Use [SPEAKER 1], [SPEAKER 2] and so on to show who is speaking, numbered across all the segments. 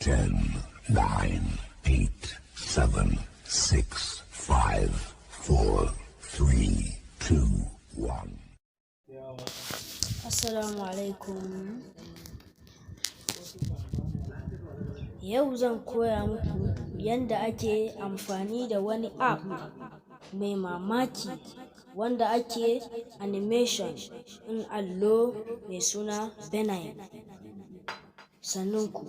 [SPEAKER 1] 10, 9, 8, 7, 6, 5, 4, 3, 2, 1.
[SPEAKER 2] Assalamu alaikum. Yau zan koya muku yadda ake amfani da wani app mai mamaki wanda ake animation in allo mai suna Benign. Sannunku.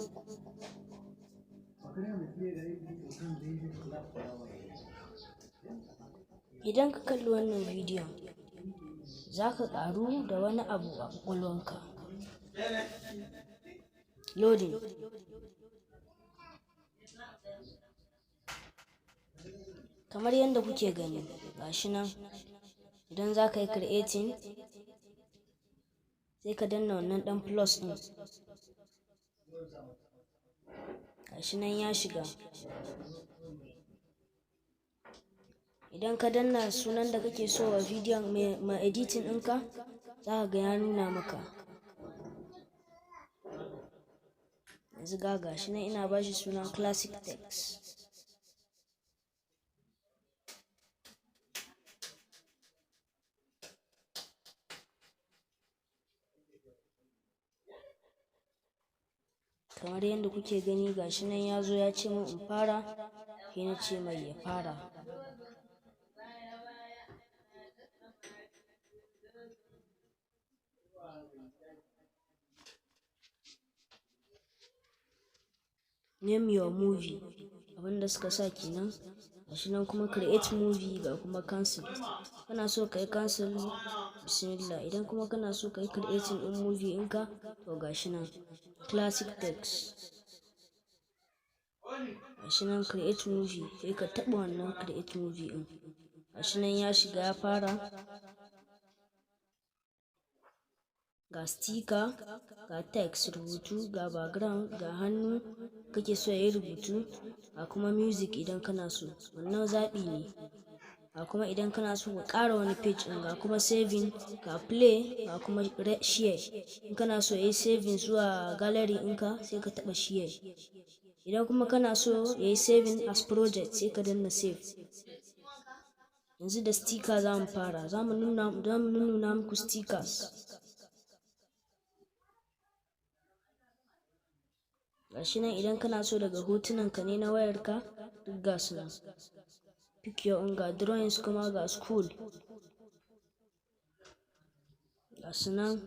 [SPEAKER 2] Idan ka kalli wannan bidiyon, za ka ƙaru da wani abu a ƙwaƙwalwanka. Loading. Kamar yadda kuke gani, gashi nan. Idan za ka yi creating, sai ka danna wannan ɗan plus ɗin. Gashi nan ya shiga. Idan ka danna sunan da kake so wa bidiyon mai editing ɗinka, za ka ga ya nuna maka. Yanzu gashi nan ina bashi sunan Classic Text. Kamar yadda kuke gani, gashi nan ya zo ya ce min in fara, sai na ce mai ya fara. Name your movie, abinda suka sa kenan. Gashi nan kuma create movie ga kuma cancel. Kana so ka yi cancel, bismillah. Idan kuma kana so ka yi creating ɗin movie ɗinka, to gashi nan Classic Text. Gashi nan create movie, sai ka taɓa wannan create movie ɗin. Gashi nan ya shiga ya fara. Ga sticker, ga text rubutu, ga background, ga hannu kake so yayi rubutu, ga kuma music idan kana so. Wannan zaɓi ne. Ga kuma idan kana so ka ƙara wani page ɗin, ga kuma saving, ga play, ga kuma share. In kana so yayi saving zuwa gallery ɗinka, sai ka taɓa share. Idan kuma kana so yayi saving as project, sai ka danna save. Yanzu da sticker za mu fara. Za mu nuna muku stickers. Gashi nan idan kana so daga hotunan ka ne na wayarka, duk ga su nan. Pick your own. Ga drawings kuma ga school. Ga su nan.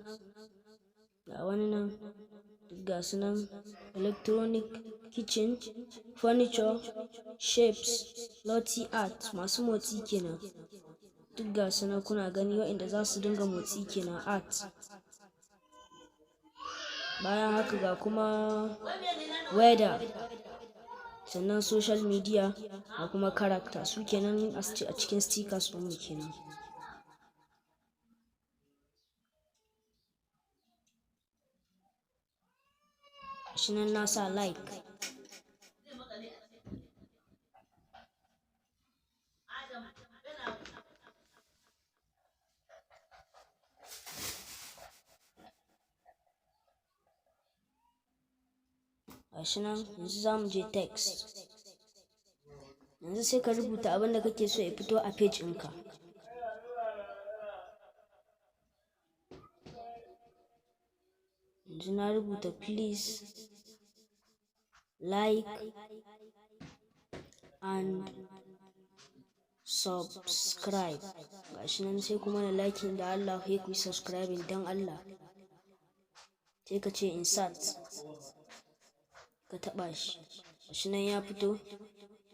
[SPEAKER 2] Ga wani nan. Duk ga su nan. Electronic, kitchen, furniture, shapes, lottie art, masu motsi kenan. Duk ga su nan kuna gani, waɗanda za su dinga motsi kenan, art. Bayan haka ga kuma weather, sannan social media, ga kuma character. Su kenan a cikin stickers ɗinmu kenan. Gashi nan na sa like. Gashi nan yanzu za mu je text. Yanzu sai ka rubuta abin da kake so ya fito a page ɗinka. Yanzu na rubuta please like and subscribe. Gashi nan sai kuma na like da Allah, sai ku yi subscribing don Allah. Sai ka ce insert. Ka taɓa shi. Gashi nan ya fito.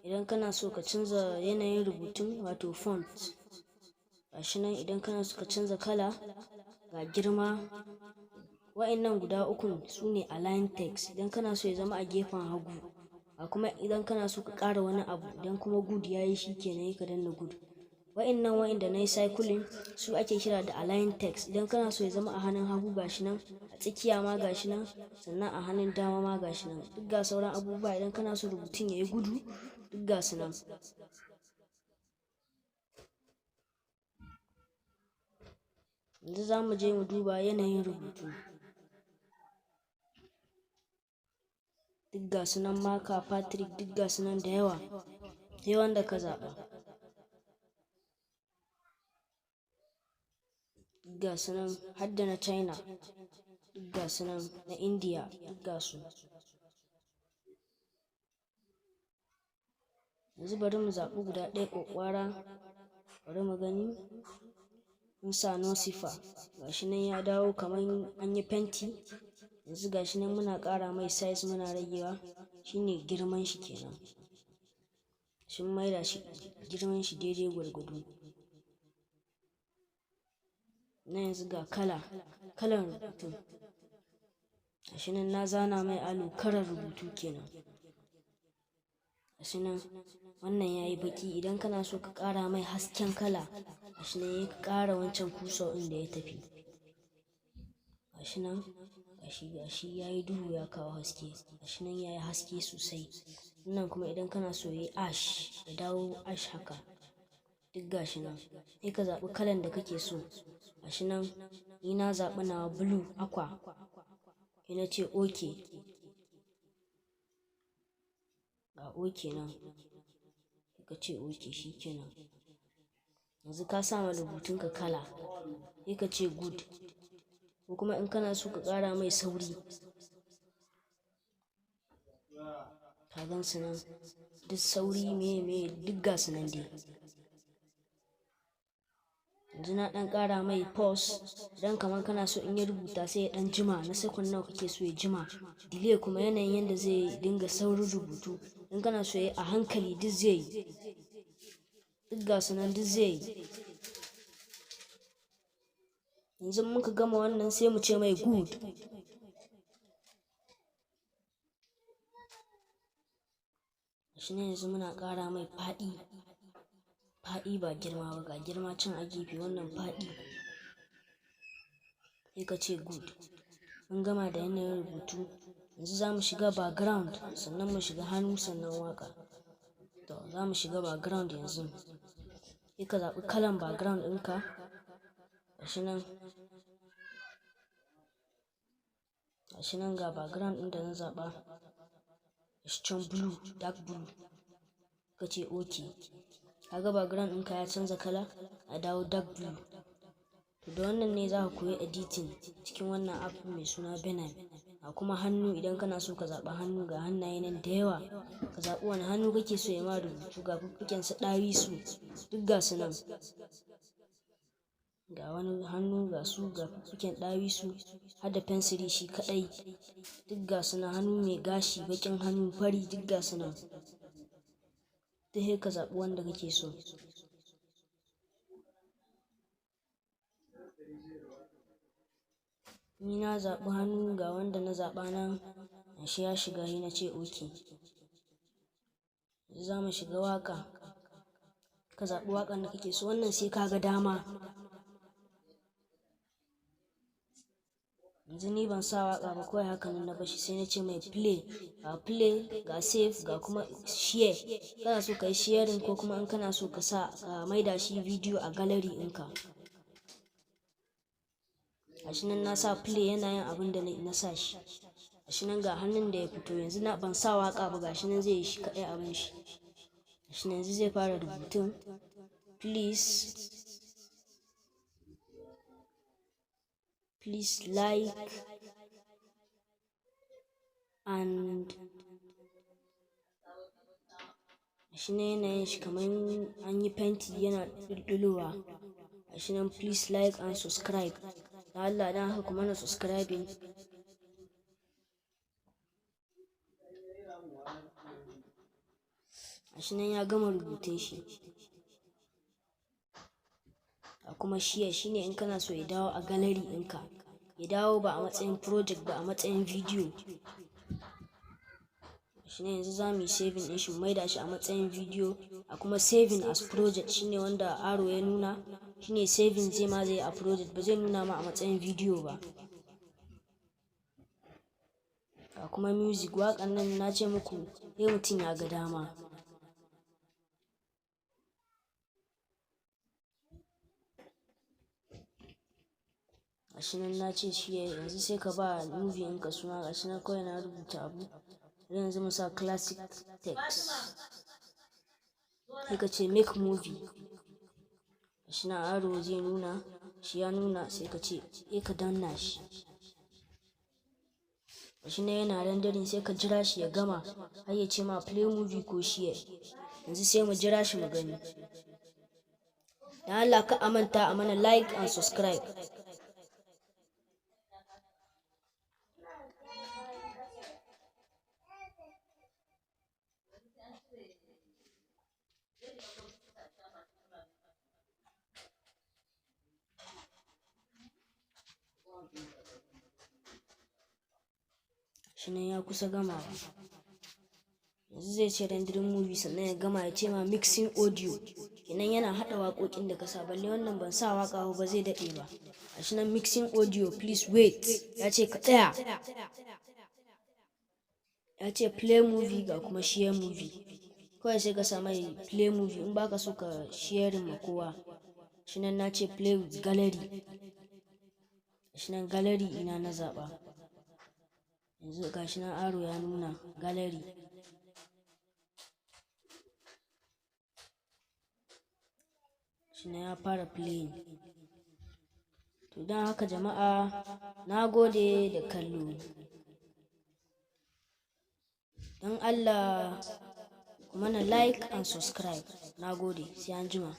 [SPEAKER 2] Idan kana so ka canza yanayin rubutun, wato font. Gashi nan idan kana so ka canza kala, ga girma. Wa'innan guda ukun su ne align text. Idan kana so ya zama a gefen hagu. Kuma idan kana so ka ƙara wani abu, idan kuma good ya yi, shi kenan ka danna good. Wa'inda na yi cycling su ake kira da align text. Idan kana so ya zama a hannun hagu, gashi nan. A tsakiya ma gashi nan. Sannan a hannun dama ma gashi nan. Duk ga sauran abubuwa. Idan kana so rubutun ya yi gudu, duk ga su nan. Yanzu za mu je mu duba yanayin rubutu. duk ga su nan, Maka, Patrick, duk ga su nan da yawa, sai wanda ka zaɓa. Duk ga su nan har da na China, duk ga su nan na India, duk ga su. Yanzu bari mu zaɓi guda ɗaya ƙwaƙƙwara, bari mu gani. Mun sa Nosifa, gashi nan ya dawo kamar an yi fenti. Yanzu gashi nan muna ƙara mai size, muna ragewa, shine girman shi kenan. Sun maida shi girman shi daidai gwargwado. Na yanzu ga kalan rubutun, gashi nan na zana mai alo kalar rubutu kenan. Gashi nan wannan yayi baki, idan kana so ka ƙara mai hasken kala, gashi nan ka ƙara wancan kusau ɗin da ya tafi. Gashi nan gashi yayi duhu ya kawo haske, gashi nan yayi haske sosai. Wannan kuma idan kana so yayi ash, ya dawo ash haka, duk gashi nan. Sai ka zaɓi kalan da kake so. Gashi nan ni na zaɓi nawa blue aqua, sai na ce okay. Ga okay nan, ka ce okay shikenan. Yanzu ka sa ma rubutunka kala, sai ka ce good. Ko kuma in kana so ka ƙara mai sauri, ka gan su nan duk sauri meye duk ga su nan dai. Yanzu na ɗan ƙara mai pause, idan kamar kana so in ya rubuta sai ya ɗan jima, na second nawa kake so ya jima. Delay kuma yanayin yanda zai dinga saurin rubutu, in kana so yayi a hankali duk zai yi. Duk ga su nan duk zai yi. Yanzu muka gama wannan sai mu ce mai good. Gashi nan yanzu muna ƙara mai faɗi ba girma ba, ga girma can a gefe, wannan faɗi. Sai ka ce good. Mun gama da yanayin rubutu. Yanzu za mu shiga background, sannan mu shiga hannu, sannan waƙa. To za mu shiga background yanzu. Sai ka zaɓi kalan background ɗinka. Gashi nan. Gashi nan ga background ɗin da na zaɓa. Gashi can blue, dark blue. Ka ce okay. Kaga background ɗinka ya canza kala, a dawo dark blue. To da wannan ne za ka koyi editing cikin wannan app mai suna Benin. A kuma hannu, idan kana so ka zaɓi hannu, ga hannaye nan da yawa. Ka zaɓi wani hannu kake so ya ma rubutu, ga fiffiken su ɗawisu, duk ga su nan. Ga wani hannu ga su, ga fiffiken ɗawisu, har da fensiri shi kaɗai. Duk ga su nan, hannu mai gashi, baƙin hannu, fari, duk ga su nan. Duk sai ka zaɓi wanda kake so. Ni na zaɓi hannu, ga wanda na zaɓa nan, gashi ya shiga, sai na ce okay. Za mu shiga waƙa. Ka zaɓi waƙan da kake so, wannan sai ka ga dama. Yanzu ni ban sa waƙa ba, kawai haka nan na bashi, sai na ce mai play. Ga play, ga save, ga kuma share. Kana so ka yi sharing, ko kuma in kana so ka maida shi video a gallery ɗinka. Gashi nan na sa play, yana yin abin da na sa shi. Gashi nan ga hannun da ya fito. Yanzu ban sa waƙa ba, gashi nan zai yi shi kaɗai abin shi. Gashi nan yanzu zai fara rubutun. Please like and gashi nan yana yin shi kamar an yi fenti, yana ɗulɗulowa. Gashi nan please like and subscribe. Da Allah dan haka kuma na subscribing. Gashi nan ya gama rubutun shi. A kuma share, shine in kana so ya dawo a gallery ɗinka. Ya dawo ba a matsayin project ba, a matsayin video. Gashi nan yanzu za mu yi saving ɗin shi, mu maida shi a matsayin video. A kuma saving as project, shine wanda arrow ya nuna. Shine saving zai yi a project, ba zai nuna ma a matsayin video ba. A kuma music, waƙan nan na ce muku sai mutum ya ga dama. Gashi nan na ce shi yanzu sai ka ba movie ɗinka suna. Gashi nan kawai na rubuta abu. yanzu mu sa classic text, sai ka ce make movie. Shi na aro zai nuna shi, ya nuna sai ka ce ka danna shi. Shi ne yana rendering, sai ka jira shi ya gama har ya ce ma play movie ko share. Yanzu sai mu jira shi mu gani. Dan Allah ka amanta a mana like and subscribe. Shi ne ya kusa gamawa. Yanzu zai ce rendering movie, sannan ya gama ya ce ma mixing audio. Kenan yana haɗa waƙoƙin da ka sa, balle wannan ban sa waƙa ba zai daɗe ba. Shi nan mixing audio, please wait. Ya ce ka tsaya. Ya ce play movie ga kuma share movie. Kawai sai ka sa mai play movie in baka so ka sharing ma kowa. Shi nan na ce play with gallery. Shi nan gallery ina na zaɓa. Yanzu ga shi nan aro ya nuna gallery. Shi nan ya fara playing. To don haka jama'a, na gode da kallo. Don Allah ku mana like and subscribe. Na gode, sai anjima.